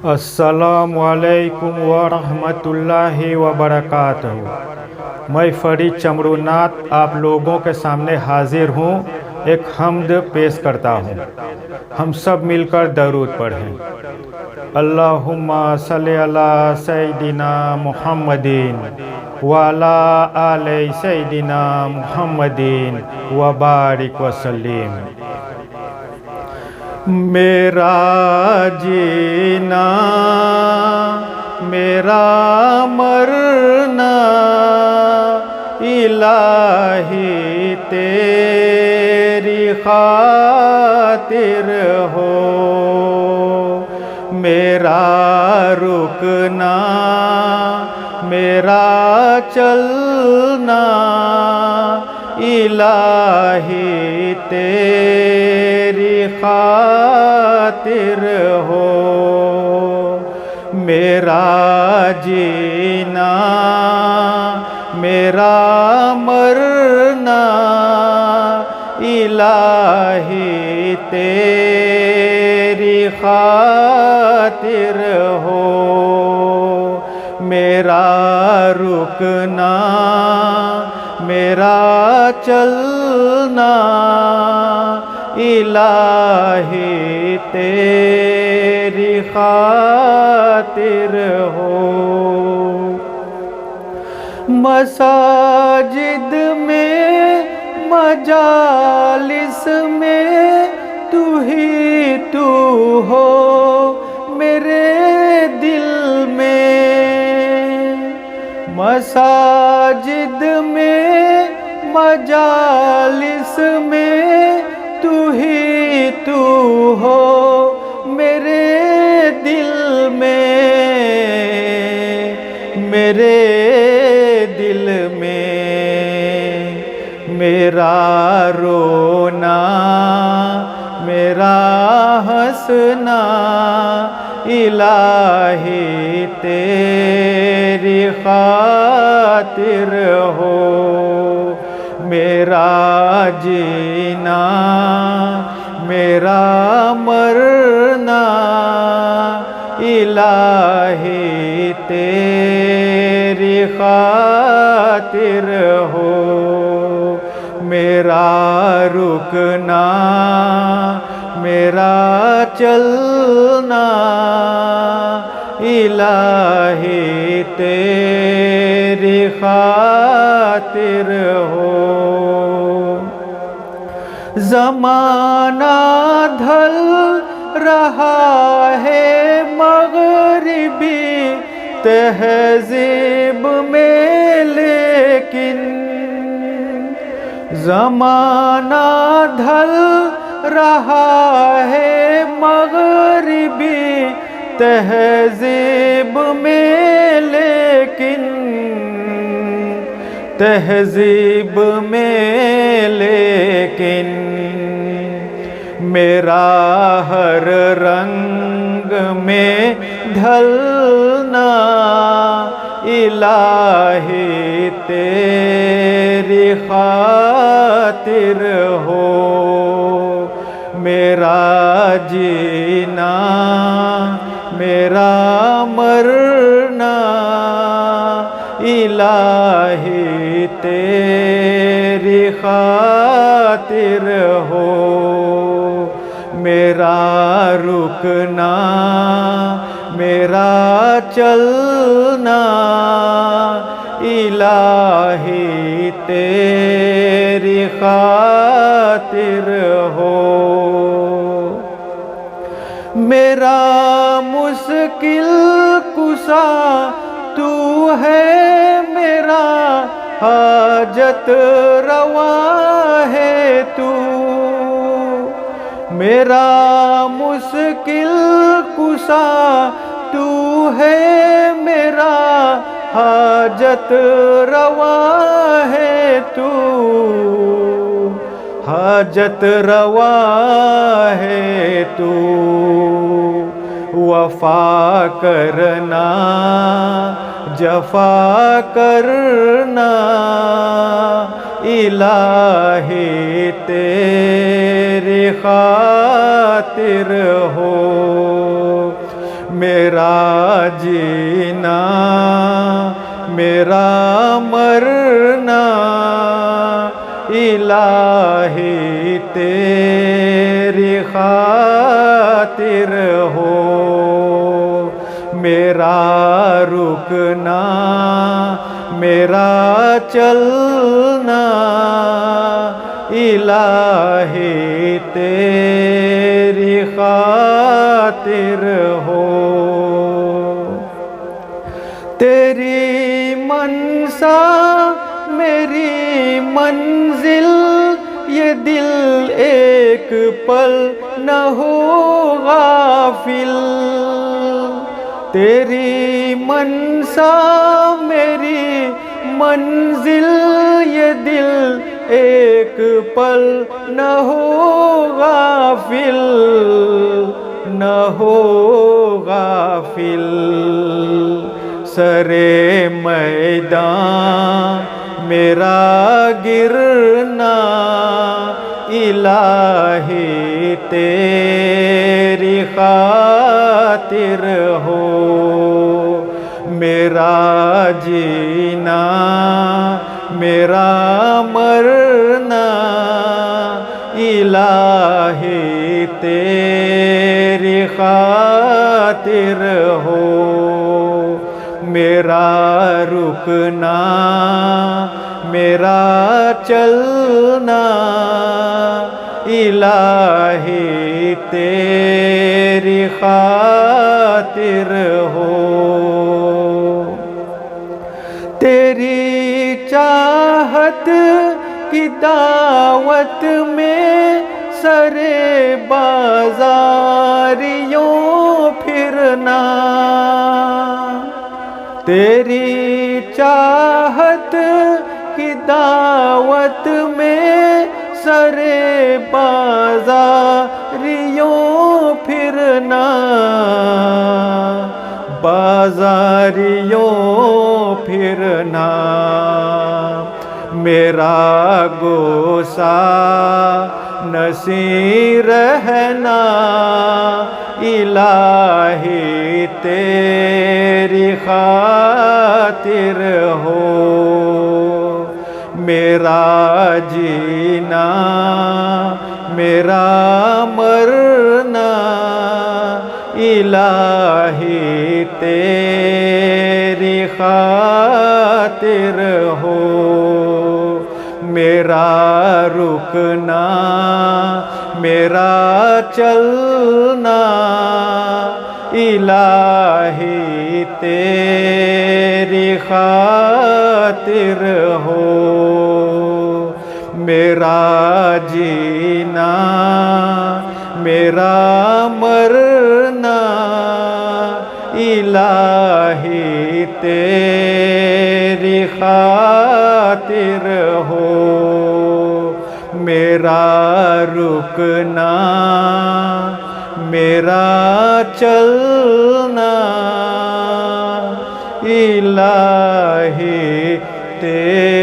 السلام علیکم ورحمۃ اللہ وبرکاتہ۔ میں فرید چمرو ناتھ آپ لوگوں کے سامنے حاضر ہوں، ایک حمد پیش کرتا ہوں۔ ہم سب مل کر درود پڑھیں۔ اللہم صلی علی سیدنا محمدین وعلی آل سیدنا محمدین وبارک وسلم۔ میرا جینا میرا مرنا الہی تیری خاطر ہو، میرا رکنا میرا چلنا الہی تیری خاطر ہو، میرا جینا میرا مرنا الہی تیری خاطر ہو، میرا رکنا میرا چلنا الہی تیری خاطر ہو۔ مساجد میں مجالس میں تو ہی تو ہو میرے دل میں، مساجد میں مجالس میں تو ہی تو ہو میرے دل میں، میرے دل میں میرا رونا میرا ہنسنا الہی تیری خاطر ہو، میرا جینا میرا مرنا الہی تیری خاطر ہو، میرا رکنا میرا چلنا الہی تیری خاطر ہو۔ زمانہ ڈھل رہا ہے مغربی تہذیب میں، لیکن زمانہ ڈھل رہا ہے مغربی تہذیب میں، لیکن تہذیب میں لیکن میرا ہر رنگ میں ڈھلنا الہی تیری خاطر ہو، میرا جینا میرا مرنا الہی تیری خاطر ہو، میرا رکنا میرا چلنا الہی تیری خاطر ہو، میرا مشکل کشا تو ہے، میرا حاجت روا ہے تو، میرا مشکل کشا تو ہے، میرا حاجت روا ہے تو، حاجت روا ہے تو، وفا کرنا جفا کرنا الہی تیری خاطر ہو، میرا جینا میرا مرنا الہی تیری خاطر ہو، میرا رکنا میرا چلنا الہی تیری خاطر ہو، تیری منسا میری منزل، یہ دل ایک پل نہ ہو غافل، تیری منسا میری منزل، یہ دل ایک پل نہ ہو غافل، نہ ہو غافل، سرے میدان میرا گرنا الہی تیری خاطر ہو، میرا جینا میرا مرنا الہی تیری خاطر ہو، میرا رکنا میرا چلنا الہی تیری خاطر ہو، تیری چاہت کی دعوت میں سرے بازاریوں پھرنا، تیری چاہت کی دعوت میں سرے بازاریوں پھرنا، بازاریوں پھرنا، میرا گوسا نسی رہنا الہی تیری خاطر ہو، میرا جینا میرا مرنا الہی تیری خاطر ہو، میرا رکنا میرا چلنا الہی تیری خاطر ہو، میرا جینا میرا مرنا الہی تیری خاطر ہو، میرا رکنا میرا چلنا الہی تیری